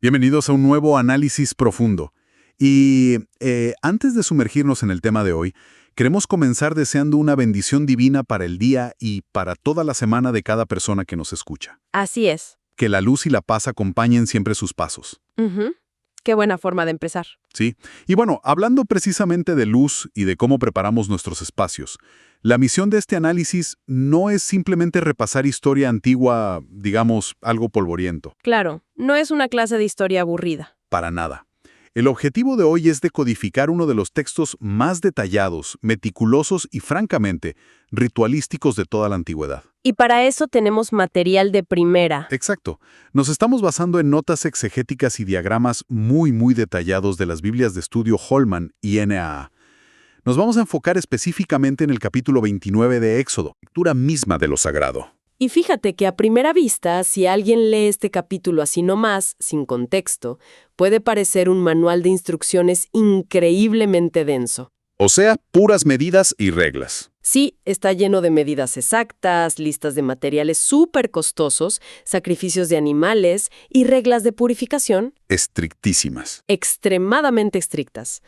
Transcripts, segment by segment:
Bienvenidos a un nuevo análisis profundo. Y antes de sumergirnos en el tema de hoy, queremos comenzar deseando una bendición divina para el día y para toda la semana de cada persona que nos escucha. Así es. Que la luz y la paz acompañen siempre sus pasos. Ujú. Qué buena forma de empezar. ¿Sí? Y bueno, hablando precisamente de luz y de cómo preparamos nuestros espacios, la misión de este análisis no es simplemente repasar historia antigua, digamos, algo polvoriento. Claro, no es una clase de historia aburrida. Para nada. El objetivo de hoy es decodificar uno de los textos más detallados, meticulosos y, francamente, ritualísticos de toda la antigüedad. Y para eso tenemos material de primera. Exacto. Nos estamos basando en notas exegéticas y diagramas muy detallados de las Biblias de estudio Holman y NAA. Nos vamos a enfocar específicamente en el capítulo 29 de Éxodo, lectura misma de lo sagrado. Y fíjate que a primera vista, si alguien lee este capítulo así nomás, sin contexto, puede parecer un manual de instrucciones increíblemente denso. O sea, puras medidas y reglas. Sí, está lleno de medidas exactas, listas de materiales súper costosos, sacrificios de animales y reglas de purificación Estrictísimas. extremadamente estrictas.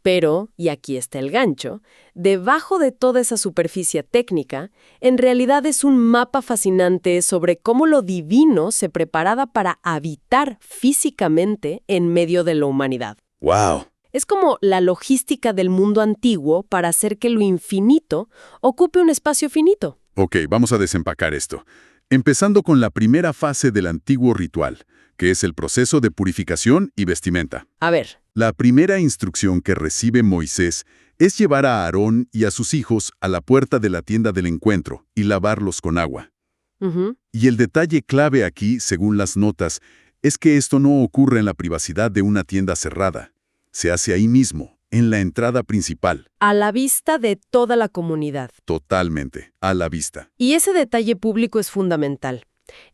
Pero, y aquí está el gancho, debajo de toda esa superficie técnica, en realidad es un mapa fascinante sobre cómo lo divino se preparaba para habitar físicamente en medio de la humanidad. ¡Wow! Es como la logística del mundo antiguo para hacer que lo infinito ocupe un espacio finito. Ok, vamos a desempacar esto. Empezando con la primera fase del antiguo ritual, que es el proceso de purificación y vestimenta. A ver, La primera instrucción que recibe Moisés es llevar a Aarón y a sus hijos a la puerta de la tienda del encuentro y lavarlos con agua. ujú, Y el detalle clave aquí, según las notas, es que esto no ocurre en la privacidad de una tienda cerrada. Se hace ahí mismo, en la entrada principal, a la vista de toda la comunidad. totalmente, a la vista. Y ese detalle público es fundamental.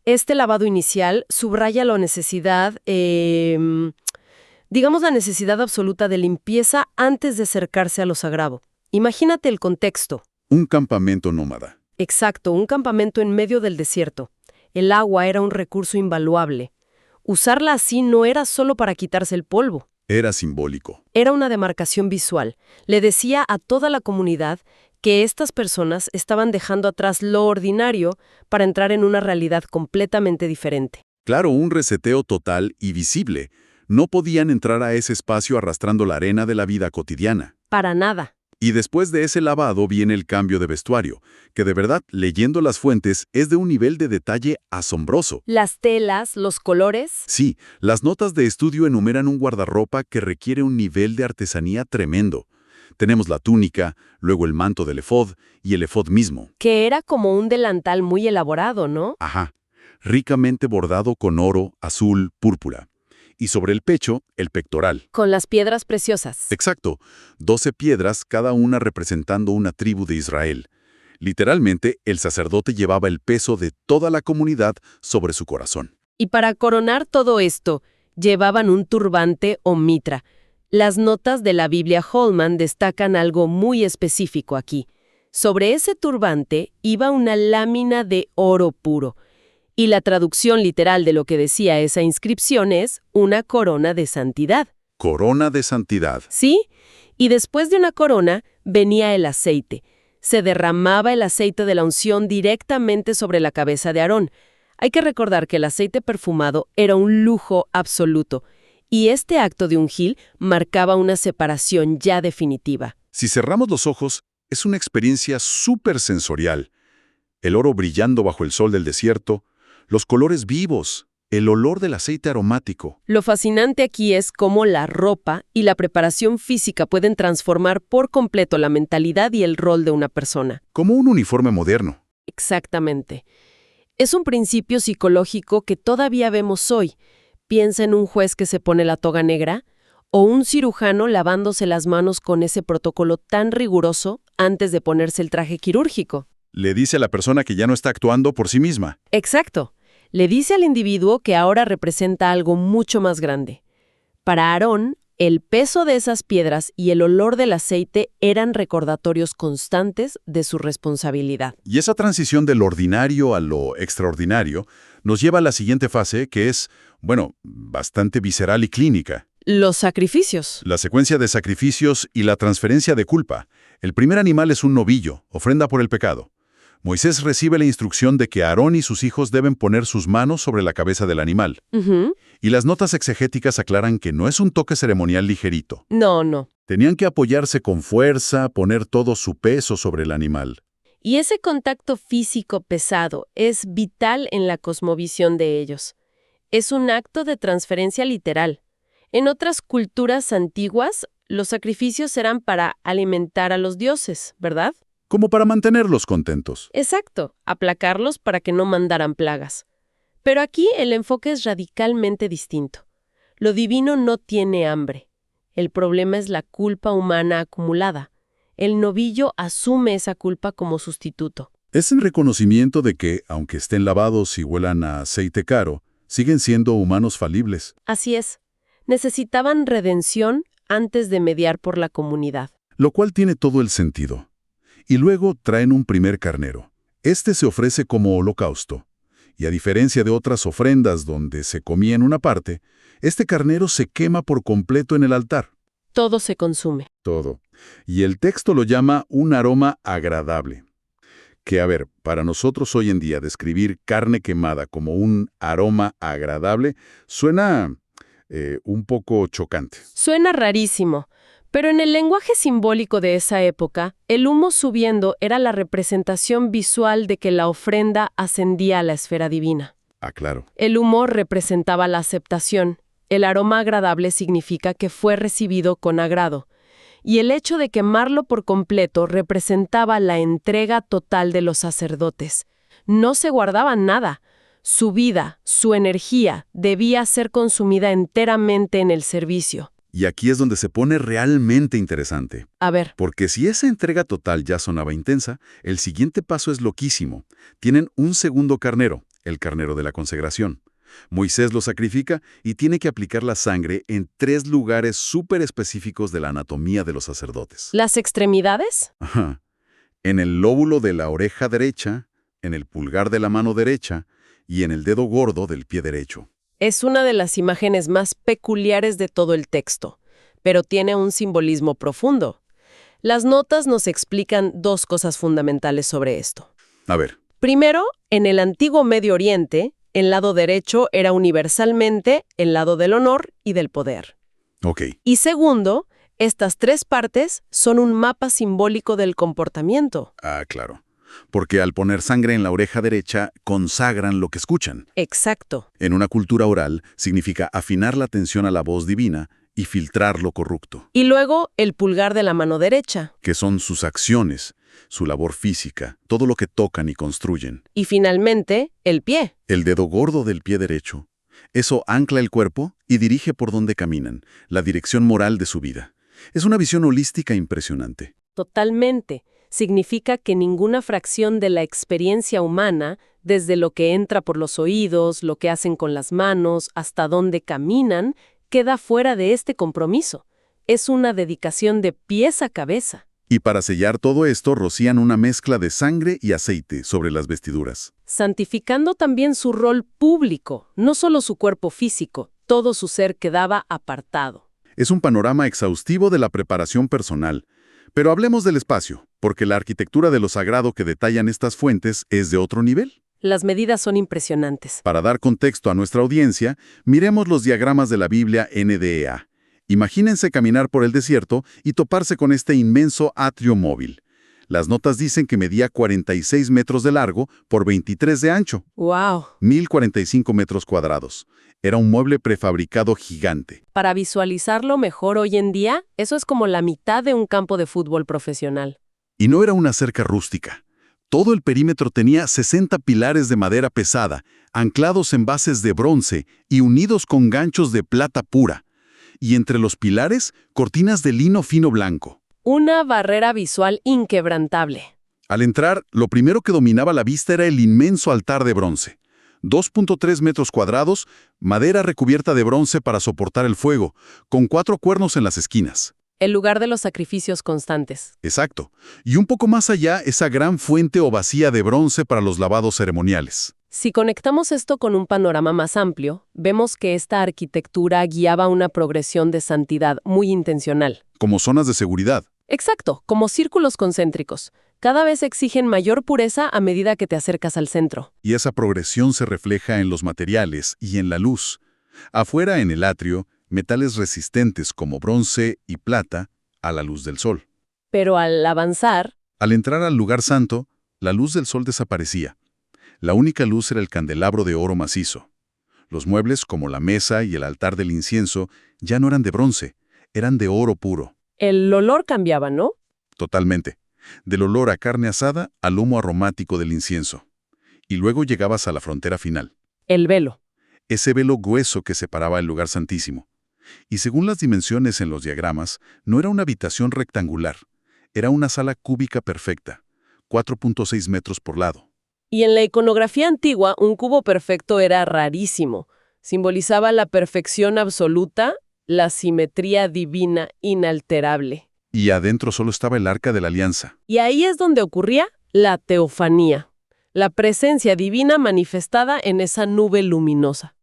Este lavado inicial subraya la necesidad, digamos la necesidad absoluta de limpieza antes de acercarse a lo sagrado. Imagínate el contexto. Un campamento nómada. Exacto, un campamento en medio del desierto. El agua era un recurso invaluable. Usarla así no era solo para quitarse el polvo. Era simbólico. Era una demarcación visual. Le decía a toda la comunidad que estas personas estaban dejando atrás lo ordinario para entrar en una realidad completamente diferente. Claro, un reseteo total y visible. No podían entrar a ese espacio arrastrando la arena de la vida cotidiana. Para nada. Y después de ese lavado viene el cambio de vestuario, que de verdad, leyendo las fuentes, es de un nivel de detalle asombroso. Las telas, los colores. Sí, las notas de estudio enumeran un guardarropa que requiere un nivel de artesanía tremendo. Tenemos la túnica, luego el manto del efod y el efod mismo. Que era como un delantal muy elaborado, ¿no? Ajá, ricamente bordado con oro, azul, púrpura. Y sobre el pecho, el pectoral. Con las piedras preciosas. Exacto, 12 piedras, cada una representando una tribu de Israel. Literalmente, el sacerdote llevaba el peso de toda la comunidad sobre su corazón. Y para coronar todo esto, llevaban un turbante o mitra. Las notas de la Biblia Holman destacan algo muy específico aquí. Sobre ese turbante iba una lámina de oro puro. Y la traducción literal de lo que decía esa inscripción es una corona de santidad. Corona de santidad. ¿Sí? Y después de una corona venía el aceite. Se derramaba el aceite de la unción directamente sobre la cabeza de Aarón. Hay que recordar que el aceite perfumado era un lujo absoluto. Y este acto de ungir marcaba una separación ya definitiva. Si cerramos los ojos, es una experiencia súper sensorial. El oro brillando bajo el sol del desierto, los colores vivos, el olor del aceite aromático. Lo fascinante aquí es cómo la ropa y la preparación física pueden transformar por completo la mentalidad y el rol de una persona. Como un uniforme moderno. Exactamente. Es un principio psicológico que todavía vemos hoy. Piensa en un juez que se pone la toga negra o un cirujano lavándose las manos con ese protocolo tan riguroso antes de ponerse el traje quirúrgico. Le dice a la persona que ya no está actuando por sí misma. Exacto. Le dice al individuo que ahora representa algo mucho más grande. Para Aarón, el peso de esas piedras y el olor del aceite eran recordatorios constantes de su responsabilidad. Y esa transición del ordinario a lo extraordinario nos lleva a la siguiente fase, que es, bueno, bastante visceral y clínica. Los sacrificios. La secuencia de sacrificios y la transferencia de culpa. El primer animal es un novillo, ofrenda por el pecado. Moisés recibe la instrucción de que Aarón y sus hijos deben poner sus manos sobre la cabeza del animal. Ujú. Y las notas exegéticas aclaran que no es un toque ceremonial ligerito. No, no. Tenían que apoyarse con fuerza, poner todo su peso sobre el animal. Y ese contacto físico pesado es vital en la cosmovisión de ellos. Es un acto de transferencia literal. En otras culturas antiguas, los sacrificios eran para alimentar a los dioses, ¿verdad? Como para mantenerlos contentos. Exacto, aplacarlos para que no mandaran plagas. Pero aquí el enfoque es radicalmente distinto. Lo divino no tiene hambre. El problema es la culpa humana acumulada. El novillo asume esa culpa como sustituto. Es en reconocimiento de que, aunque estén lavados y huelan a aceite caro, siguen siendo humanos falibles. Así es. Necesitaban redención antes de mediar por la comunidad. Lo cual tiene todo el sentido. Y luego traen un primer carnero. Este se ofrece como holocausto. Y a diferencia de otras ofrendas donde se comía en una parte, este carnero se quema por completo en el altar. Todo se consume. Todo. Y el texto lo llama un aroma agradable. Que, a ver, para nosotros hoy en día describir carne quemada como un aroma agradable suena un poco chocante. Suena rarísimo, pero en el lenguaje simbólico de esa época, el humo subiendo era la representación visual de que la ofrenda ascendía a la esfera divina. Ah, claro. El humo representaba la aceptación. El aroma agradable significa que fue recibido con agrado. Y el hecho de quemarlo por completo representaba la entrega total de los sacerdotes. No se guardaban nada. Su vida, su energía, debía ser consumida enteramente en el servicio. Y aquí es donde se pone realmente interesante. A ver, Porque si esa entrega total ya sonaba intensa, el siguiente paso es loquísimo. Tienen un segundo carnero, el carnero de la consagración. Moisés lo sacrifica y tiene que aplicar la sangre en 3 lugares súper específicos de la anatomía de los sacerdotes. ¿las extremidades? Ajá. En el lóbulo de la oreja derecha, en el pulgar de la mano derecha y en el dedo gordo del pie derecho. Es una de las imágenes más peculiares de todo el texto, pero tiene un simbolismo profundo. Las notas nos explican 2 cosas fundamentales sobre esto. A ver, Primero, en el antiguo Medio Oriente, el lado derecho era universalmente el lado del honor y del poder. ok. Y segundo, estas 3 partes son un mapa simbólico del comportamiento. Ah, claro. Porque al poner sangre en la oreja derecha, consagran lo que escuchan. Exacto. En una cultura oral, significa afinar la atención a la voz divina y filtrar lo corrupto, Y luego, el pulgar de la mano derecha. que son sus acciones, su labor física, todo lo que tocan y construyen. Y finalmente, el pie. El dedo gordo del pie derecho. Eso ancla el cuerpo y dirige por donde caminan, la dirección moral de su vida. Es una visión holística impresionante. Totalmente. Significa que ninguna fracción de la experiencia humana, desde lo que entra por los oídos, lo que hacen con las manos, hasta dónde caminan, queda fuera de este compromiso. Es una dedicación de pies a cabeza. Y para sellar todo esto, rocían una mezcla de sangre y aceite sobre las vestiduras. Santificando también su rol público, no solo su cuerpo físico, todo su ser quedaba apartado. Es un panorama exhaustivo de la preparación personal. Pero hablemos del espacio, porque la arquitectura de lo sagrado que detallan estas fuentes es de otro nivel. Las medidas son impresionantes. Para dar contexto a nuestra audiencia, miremos los diagramas de la Biblia NDEA. Imagínense caminar por el desierto y toparse con este inmenso atrio móvil. Las notas dicen que medía 46 metros de largo por 23 de ancho, ¡Wow! 1045 metros cuadrados. Era un mueble prefabricado gigante. Para visualizarlo mejor hoy en día, eso es como la mitad de un campo de fútbol profesional. Y no era una cerca rústica. Todo el perímetro tenía 60 pilares de madera pesada, anclados en bases de bronce y unidos con ganchos de plata pura. Y entre los pilares, cortinas de lino fino blanco. Una barrera visual inquebrantable. Al entrar, lo primero que dominaba la vista era el inmenso altar de bronce. 2.3 metros cuadrados, madera recubierta de bronce para soportar el fuego, con 4 cuernos en las esquinas. El lugar de los sacrificios constantes. Exacto. Y un poco más allá, esa gran fuente o vacía de bronce para los lavados ceremoniales. Si conectamos esto con un panorama más amplio, vemos que esta arquitectura guiaba una progresión de santidad muy intencional. Como zonas de seguridad. Exacto, como círculos concéntricos. Cada vez exigen mayor pureza a medida que te acercas al centro. Y esa progresión se refleja en los materiales y en la luz. Afuera, en el atrio, metales resistentes como bronce y plata a la luz del sol. Pero al avanzar, Al entrar al lugar santo, la luz del sol desaparecía. La única luz era el candelabro de oro macizo. Los muebles, como la mesa y el altar del incienso, ya no eran de bronce, eran de oro puro. el olor cambiaba, ¿no? Totalmente. Del olor a carne asada al humo aromático del incienso. Y luego llegabas a la frontera final. El velo. Ese velo grueso que separaba el lugar santísimo. Y según las dimensiones en los diagramas, no era una habitación rectangular. Era una sala cúbica perfecta, 4.6 metros por lado. Y en la iconografía antigua, un cubo perfecto era rarísimo. Simbolizaba la perfección absoluta, la simetría divina inalterable. Y adentro solo estaba el Arca de la Alianza. Y ahí es donde ocurría la teofanía, la presencia divina manifestada en esa nube luminosa.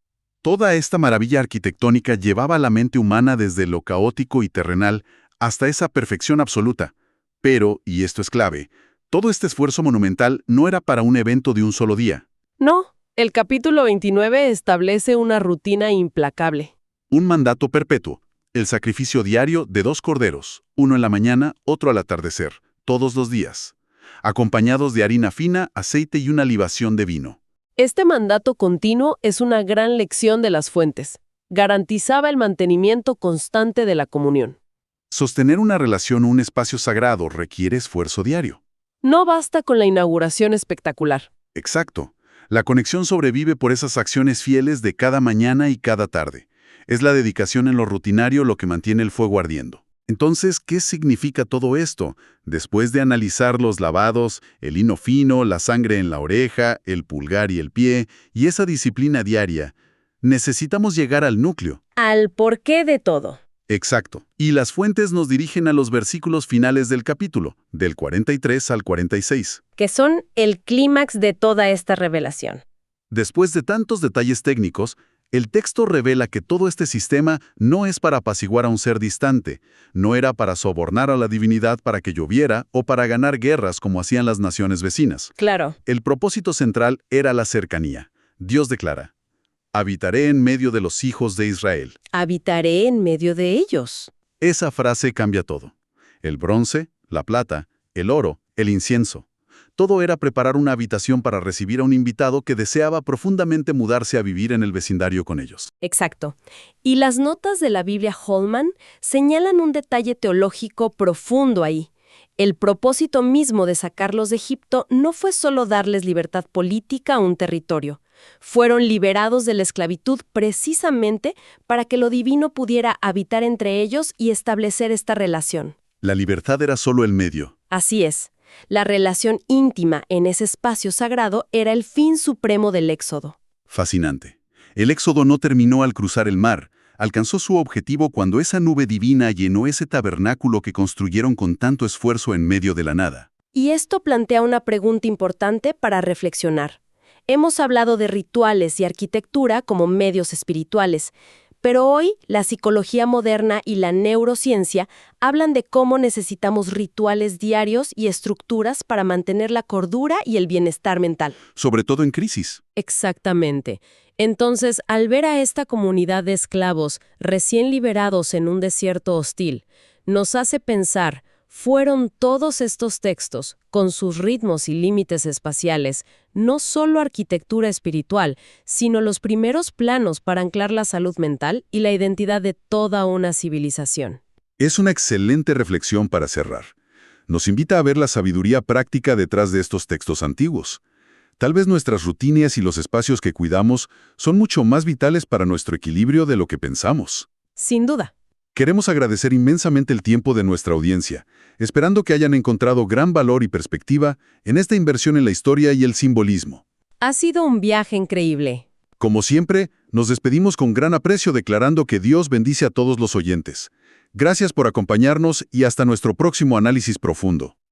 Toda esta maravilla arquitectónica llevaba a la mente humana desde lo caótico y terrenal hasta esa perfección absoluta. Pero, y esto es clave, todo este esfuerzo monumental no era para un evento de un solo día. No, el capítulo 29 establece una rutina implacable. Un mandato perpetuo, el sacrificio diario de 2 corderos, uno en la mañana, otro al atardecer, todos los días, acompañados de harina fina, aceite y una libación de vino. Este mandato continuo es una gran lección de las fuentes. Garantizaba el mantenimiento constante de la comunión. Sostener una relación o un espacio sagrado requiere esfuerzo diario. No basta con la inauguración espectacular. Exacto. La conexión sobrevive por esas acciones fieles de cada mañana y cada tarde. Es la dedicación en lo rutinario lo que mantiene el fuego ardiendo. Entonces, ¿qué significa todo esto? Después de analizar los lavados, el lino fino, la sangre en la oreja, el pulgar y el pie, y esa disciplina diaria, necesitamos llegar al núcleo. Al porqué de todo. Exacto. Y las fuentes nos dirigen a los versículos finales del capítulo, del 43 al 46. Que son el clímax de toda esta revelación. Después de tantos detalles técnicos, el texto revela que todo este sistema no es para apaciguar a un ser distante, no era para sobornar a la divinidad para que lloviera o para ganar guerras como hacían las naciones vecinas. Claro. El propósito central era la cercanía. Dios declara: habitaré en medio de los hijos de Israel. Habitaré en medio de ellos. Esa frase cambia todo. El bronce, la plata, el oro, el incienso. Todo era preparar una habitación para recibir a un invitado que deseaba profundamente mudarse a vivir en el vecindario con ellos. Exacto. Y las notas de la Biblia Holman señalan un detalle teológico profundo ahí. El propósito mismo de sacarlos de Egipto no fue solo darles libertad política a un territorio. Fueron liberados de la esclavitud precisamente para que lo divino pudiera habitar entre ellos y establecer esta relación. La libertad era solo el medio. Así es. La relación íntima en ese espacio sagrado era el fin supremo del Éxodo. Fascinante. El éxodo no terminó al cruzar el mar. Alcanzó su objetivo cuando esa nube divina llenó ese tabernáculo que construyeron con tanto esfuerzo en medio de la nada. Y esto plantea una pregunta importante para reflexionar. Hemos hablado de rituales y arquitectura como medios espirituales, pero hoy la psicología moderna y la neurociencia hablan de cómo necesitamos rituales diarios y estructuras para mantener la cordura y el bienestar mental. Sobre todo en crisis. Exactamente. Entonces, al ver a esta comunidad de esclavos recién liberados en un desierto hostil, nos hace pensar, ¿fueron todos estos textos, con sus ritmos y límites espaciales, no solo arquitectura espiritual, sino los primeros planos para anclar la salud mental y la identidad de toda una civilización? Es una excelente reflexión para cerrar. Nos invita a ver la sabiduría práctica detrás de estos textos antiguos. Tal vez nuestras rutinas y los espacios que cuidamos son mucho más vitales para nuestro equilibrio de lo que pensamos. Sin duda. Queremos agradecer inmensamente el tiempo de nuestra audiencia, esperando que hayan encontrado gran valor y perspectiva en esta inversión en la historia y el simbolismo. Ha sido un viaje increíble. Como siempre, nos despedimos con gran aprecio declarando que Dios bendice a todos los oyentes. Gracias por acompañarnos y hasta nuestro próximo análisis profundo.